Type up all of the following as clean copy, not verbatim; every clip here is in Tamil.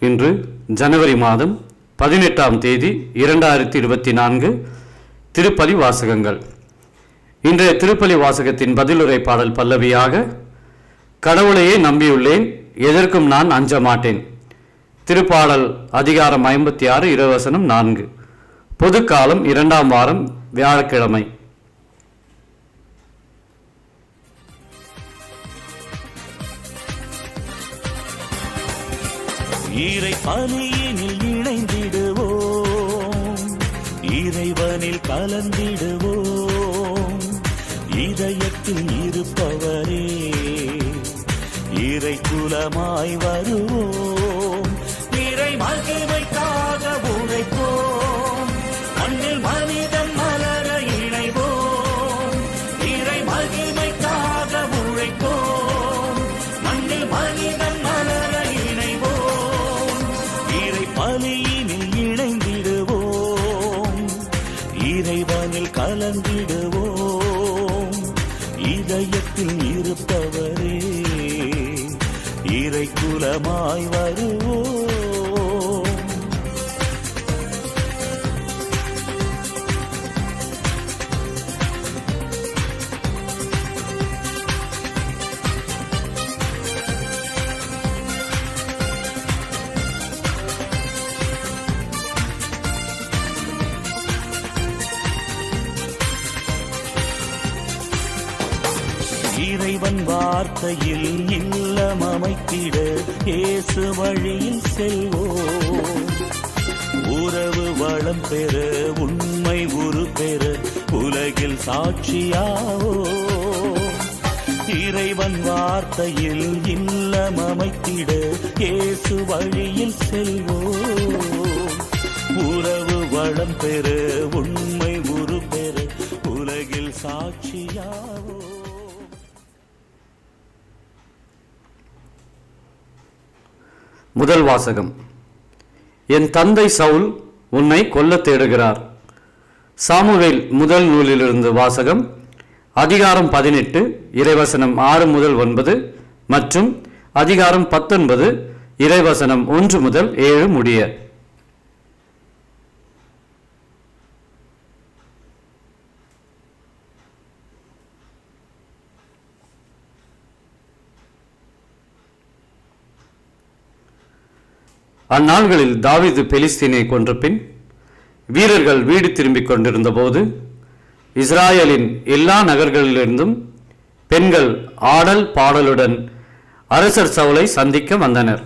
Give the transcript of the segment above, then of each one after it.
இன்று ஜனவரி மாதம் 18ஆம் தேதி 2024 திருப்பலி வாசகங்கள். இன்றைய திருப்பலி வாசகத்தின் பதிலுரை பாடல் பல்லவியாக, கடவுளையே நம்பியுள்ளேன், எதற்கும் நான் அஞ்ச மாட்டேன். திருப்பாடல் அதிகாரம் 56 இறைவசனம் 4. பொதுக்காலம் 2ஆம் வாரம் வியாழக்கிழமை. இறை பணியினில் இணைந்திடுவோம், இறைவனில் கலந்திடுவோம். இதயத்தில் இருப்பவரே இறை குலமாய் வருவோம். இறை மகிமைக்காக உழைப்போம், மண்ணில் மனிதன் மலர இணைவோம். இறை மகிமைக்காக உழைப்போம், மண்ணில் மனிதன் மலர இணைவோம். இறை பலியினில் இணைந்திடுவோம், இறைவனில் கலந்திடுவோம். இதயத்தில் இருப்பவரே இறை குலமாய் வருவோம். இறைவன் வார்த்தையில் இல்லம் அமைத்திட இயேசு வழியில் செல்வோம். உறவு வளம் பெற உண்மை உரு பெற உலகில் சாட்சியாவோ. இறைவன் வார்த்தையில் இல்லம் அமைத்திட இயேசு வழியில் செல்வோம். உறவு வளம் பெற உண்மை உரு பெற உலகில் சாட்சியாவோ. முதல் வாசகம். என் தந்தை சவுல் உன்னை கொல்ல தேடுகிறார். சாமுவேல் முதல் நூலிலிருந்து வாசகம். அதிகாரம் 18 இறைவசனம் 6 முதல் 9 மற்றும் அதிகாரம் 19 இறைவசனம் 1 முதல் 7 முடிய. அந்நாள்களில் தாவீது பெலிஸ்தீனை கொன்ற பின் வீரர்கள் வீடு திரும்பிக் கொண்டிருந்த போது இஸ்ராயலின் எல்லா நகர்களிலிருந்தும் பெண்கள் ஆடல் பாடலுடன் அரசர் சவுலை சந்திக்க வந்தனர்.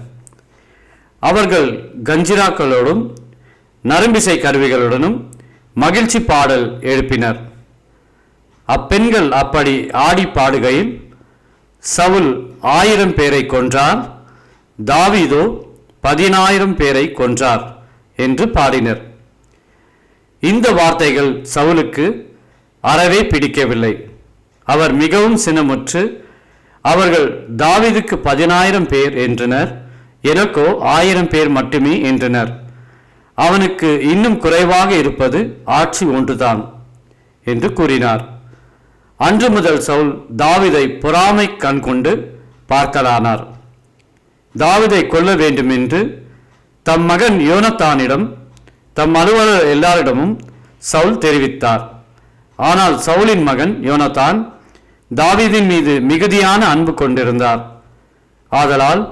அவர்கள் கஞ்சிராக்களோடும் நரம்பிசை கருவிகளுடனும் மகிழ்ச்சி பாடல் எழுப்பினர். அப்பெண்கள் அப்படி ஆடி பாடுகையில், சவுல் 1000 பேரை கொன்றார், தாவீதோ 10,000 பேரை கொன்றார் என்று பாடினர். இந்த வார்த்தைகள் சவுலுக்கு அறவே பிடிக்கவில்லை. அவர் மிகவும் சினமுற்று, அவர்கள் தாவீதுக்கு 10,000 பேர் என்றனர், எனக்கோ 1000 பேர் மட்டுமே என்றனர். அவனுக்கு இன்னும் குறைவாக இருப்பது ஆட்சி ஒன்றுதான் என்று கூறினார். அன்று முதல் சவுல் தாவீதை பொறாமை கண் கொண்டு பார்க்கலானார். தாவீதை கொல்ல வேண்டும் என்று தம் மகன் யோனத்தானிடம், தம் அலுவலர் எல்லாரிடமும் சவுல் தெரிவித்தார். ஆனால் சவுலின் மகன் யோனத்தான் தாவீதின் மீது மிகுதியான அன்பு கொண்டிருந்தார். ஆதலால்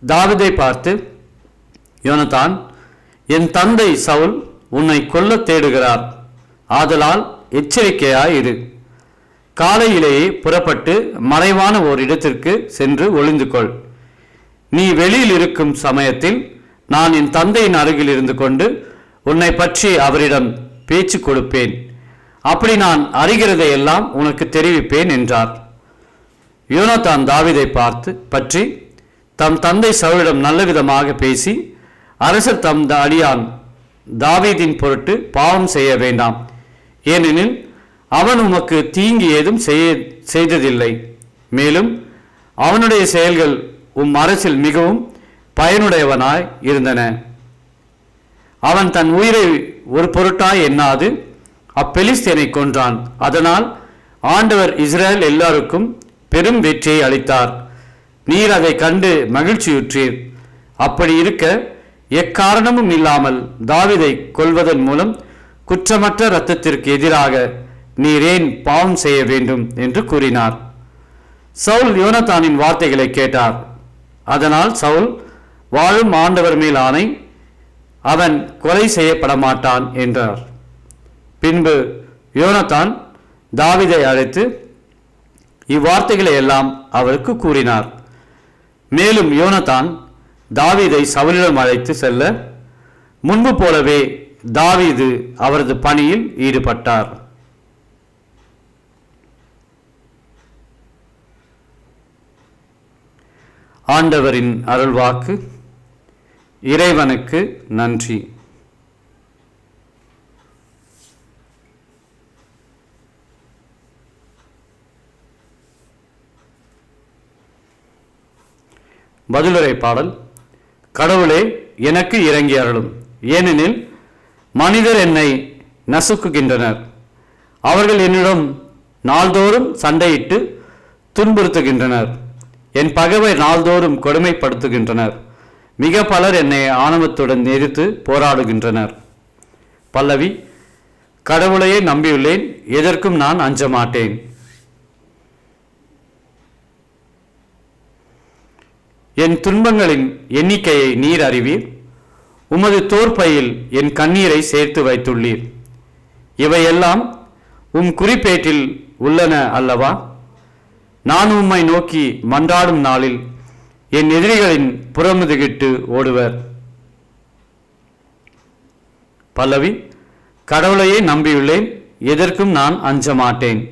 தாவீதை பார்த்து, யோனத்தான், என் தந்தை சவுல் உன்னை கொல்ல தேடுகிறார், ஆதலால் எச்சரிக்கையாய் இரு. காலையிலேயே புறப்பட்டு மறைவான ஓர் இடத்திற்கு சென்று ஒளிந்து கொள். நீ வெளியில் இருக்கும் சமயத்தில் நான் என் தந்தையின் அருகில் இருந்து கொண்டு உன்னை பற்றி அவரிடம் பேச்சு கொடுப்பேன். அப்படி நான் அறிகிறதை எல்லாம் உனக்கு தெரிவிப்பேன் என்றார். யோனத்தான் தாவீதை பற்றி தம் தந்தை சவுலிடம் நல்லவிதமாக பேசி, அரசர் தம் அடியான் தாவீதின் பொருட்டு பாவம் செய்ய வேண்டாம், ஏனெனில் அவன் உமக்கு தீங்கு ஏதும் செய்ததில்லை. மேலும் அவனுடைய செயல்கள் அரசில் மிகவும் பயனுடையவனாய் இருந்தன. அவன் தன் உயிரை ஒரு பொருட்டாய் எண்ணாது அப்பெலிஸ்தீனை கொன்றான். அதனால் ஆண்டவர் இஸ்ரேல் எல்லாருக்கும் பெரும் வெற்றியை அளித்தார். நீர் அதை கண்டு மகிழ்ச்சியுற்றீர். அப்படி இருக்க எக்காரணமும் இல்லாமல் தாவீதை கொல்வதன் மூலம் குற்றமற்ற இரத்தத்திற்கு எதிராக நீர் ஏன் பாவம் செய்ய வேண்டும் என்று கூறினார். சவுல் யோனத்தானின் வார்த்தைகளை கேட்டார். அதனால் சவுல், வாழும் ஆண்டவர் மேல் ஆணை, அவன் கொலை செய்யப்பட மாட்டான் என்றார். பின்பு யோனத்தான் தாவீதை அழைத்து இவ்வார்த்தைகளை எல்லாம் அவருக்கு கூறினார். மேலும் யோனத்தான் தாவீதை சவுலிடம் அழைத்து செல்ல முன்பு போலவே தாவீது அவரது பணியில் ஈடுபட்டார். ஆண்டவரின் அருள்வாக்கு. இறைவனுக்கு நன்றி. பதிலுரை பாடல். கடவுளே, எனக்கு இறங்கி அருளும், ஏனெனில் மனிதர் என்னை நசுக்குகின்றனர். அவர்கள் என்னிடம் நாள்தோறும் சண்டையிட்டு துன்புறுத்துகின்றனர். என் பகைவை நாள்தோறும் கொடுமைப்படுத்துகின்றனர். மிக பலர் என்னை ஆணவத்துடன் எதிர்த்து போராடுகின்றனர். பல்லவி. கடவுளையே நம்பியுள்ளேன், எதற்கும் நான் அஞ்ச மாட்டேன். என் துன்பங்களின் எண்ணிக்கையை நீர் அறிவீர். உமது தோற்பையில் என் கண்ணீரை சேர்த்து வைத்துள்ளீர். இவையெல்லாம் உம் குறிப்பேட்டில் உள்ளன அல்லவா? நான் உம்மை நோக்கி மன்றாடும் நாளில் என் எதிரிகளின் புறமுதுகிட்டு ஓடுவர். பல்லவி. கடவுளையே நம்பியுள்ளேன், எதற்கும் நான் அஞ்ச மாட்டேன்.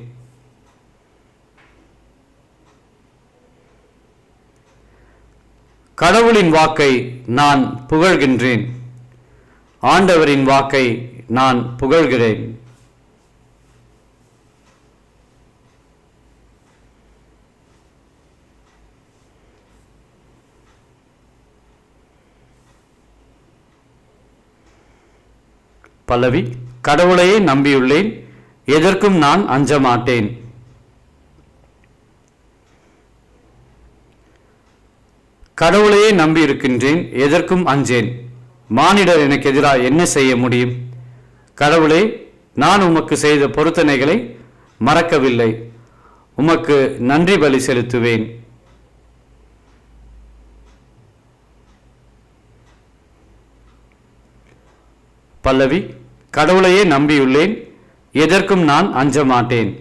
கடவுளின் வாக்கை நான் புகழ்கின்றேன். ஆண்டவரின் வாக்கை நான் புகழ்கிறேன். பல்லவி. கடவுளையே நம்பியுள்ளேன், எதற்கும் நான் அஞ்ச மாட்டேன். கடவுளையே நம்பி இருக்கின்றேன், எதற்கும் அஞ்சேன். மானிடர் எனக்கு எதிராக என்ன செய்ய முடியும்? கடவுளே, நான் உமக்கு செய்த பொருத்தனைகளை மறக்கவில்லை. உமக்கு நன்றி பலி செலுத்துவேன். பல்லவி. கடவுளையே நம்பியுள்ளேன், எதற்கும் நான் அஞ்ச மாட்டேன்.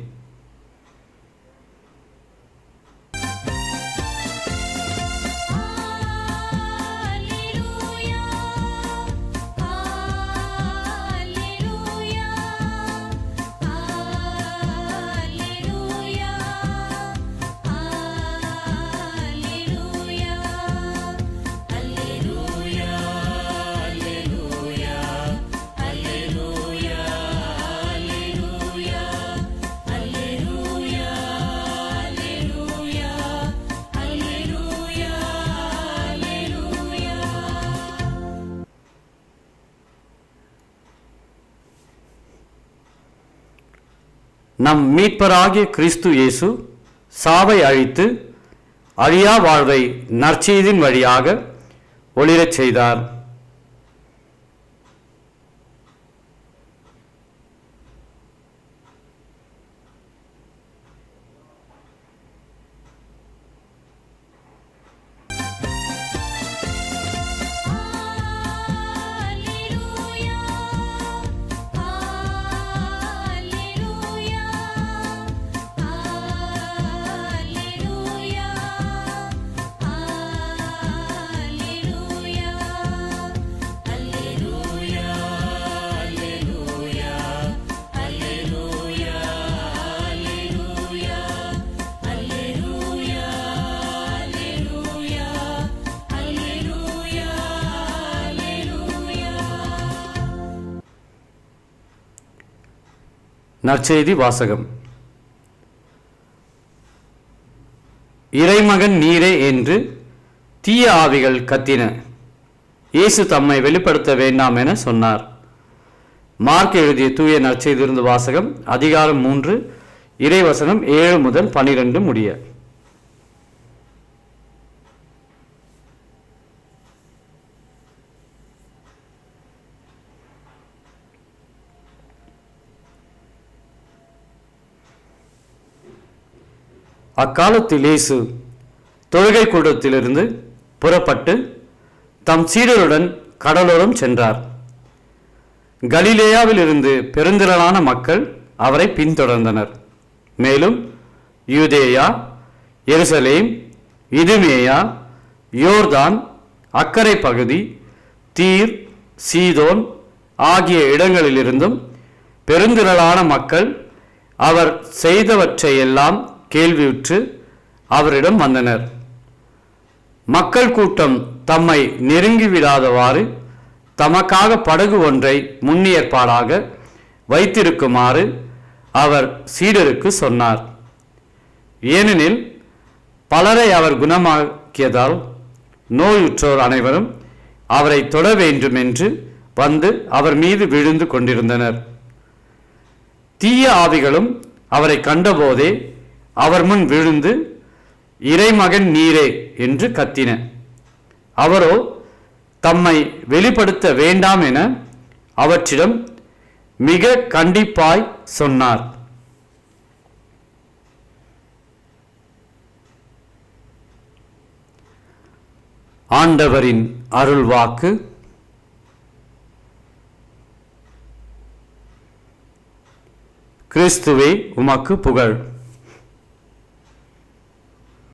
நம் மீட்பராகிய கிறிஸ்து இயேசு சாவை அழித்து அழியா வாழ்வை நற்செய்தியின் வழியாக ஒளிரச் செய்தார். நற்செய்தி வாசகம். இறைமகன் நீரே என்று தீய ஆவிகள் கத்தின. இயேசு தம்மை வெளிப்படுத்த வேண்டாம் என சொன்னார். மார்க் எழுதிய தூய நற்செய்தியிலிருந்து வாசகம். அதிகாரம் 3, இறைவசனம் 7 முதல் 12 முடிய. அக்காலத்தில் இயேசு தொழுகை கூடத்திலிருந்து புறப்பட்டு தம் சீடருடன் கடலோரம் சென்றார். கலிலேயாவில் இருந்து பெருந்திரளான மக்கள் அவரை பின்தொடர்ந்தனர். மேலும் யூதேயா, எருசலேம், இதுமேயா, யோர்தான் அக்கரை பகுதி, தீர், சீதோன் ஆகிய இடங்களிலிருந்தும் பெருந்திரளான மக்கள் அவர் செய்தவற்றையெல்லாம் கேள்வியுற்று அவரிடம் வந்தனர். மக்கள் கூட்டம் தம்மை நெருங்கிவிடாதவாறு தமக்காக படகு ஒன்றை முன்னேற்பாடாக வைத்திருக்குமாறு அவர் சீடருக்கு சொன்னார். ஏனெனில் பலரை அவர் குணமாக்கியதால் நோயுற்றோர் அனைவரும் அவரை தொட வேண்டும் என்று வந்து அவர் மீது விழுந்து கொண்டிருந்தனர். தீய ஆவிகளும் அவரை கண்டபோதே அவர் முன் விழுந்து, இறைமகன் நீரே என்று கத்தின. அவரோ தம்மை வெளிப்படுத்த வேண்டாம் என அவற்றிடம் மிக கண்டிப்பாய் சொன்னார். ஆண்டவரின் அருள்வாக்கு. கிறிஸ்துவே உமக்கு புகழ்.